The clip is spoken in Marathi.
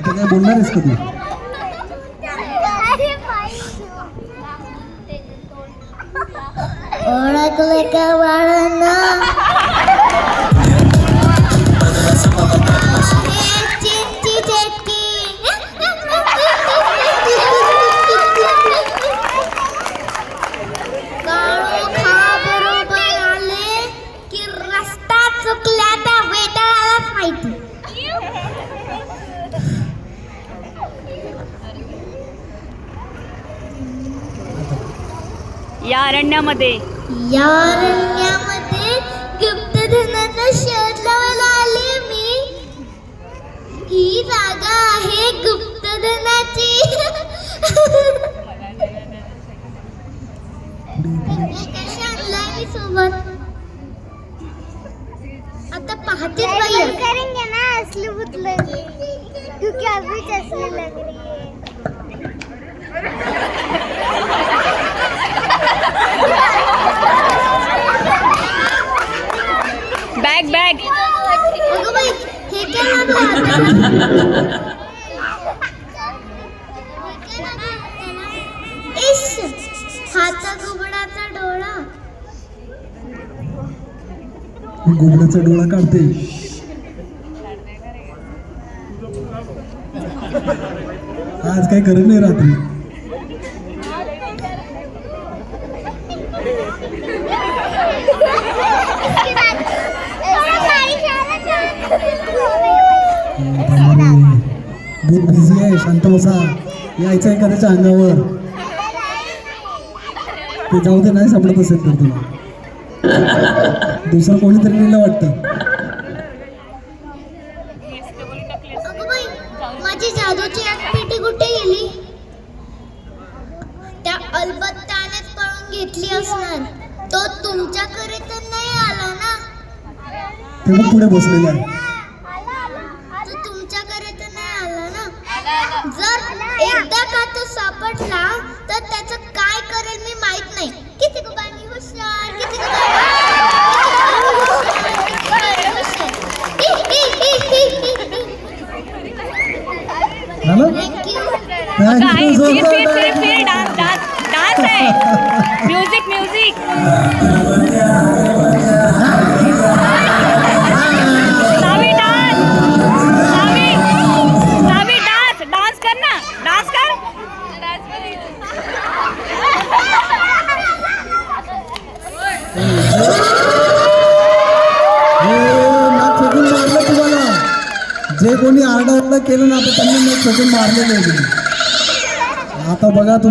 काय बोलणार आहेस का तू? ओळखले का बाळांना? चिंची चटकी काळू खा बरोबर आले की रस्ता चुकला त्या वेताळालाच माहिती. या अरण्यामध्ये गुप्तधनाचा शोध लावायला आले मी. ही जागा आहे गुप्तधनाची. कशी आणलाय मी सोबत? आता पाहतेच बाई करेंगे ना असली बुतलं क्योंकि अभी चश्मे लग रही है. बॅग बॅग अगं बाई हे काय लागलं? इश हाता घुबडाचा डोळा. घुबडाचा डोळा काढते. आज काही गरज नाही रात्री. बहुत बिझी आहे. शांत बसा. यायचं एखाद्याच्या अंगावर. ते जाऊ दे. नाही सापडत असेल तर तुला दुसरं कोणीतरी लिहिलं वाटतं. अगं बाई माझी जादूची आग पेटी कुठे गेली? त्या अलबत्त्यानेच पळून घेतली असणार. तो तुमच्याकडे तर नाही आला ना? ते मग पुढे बसलेलं आहे. तो तुमच्याकडे तर नाही आला ना? जर एकदा का तो सापडला तर त्याचं काय करेल मी माहित नाही. किती गुबानी हुशार, किती फिर डान्स डान्स डान्स आहे. म्युझिक म्युझिक सावी डान्स सावी सावी डान्स डान्स कर ना. डान्स कर. नाक फेकून मारलं तुम्हाला. जे कोणी आरडाओरडा केलं ना आता त्यांनी नाक फेकून मारलेलं आहे. आता बघा तुम्ही.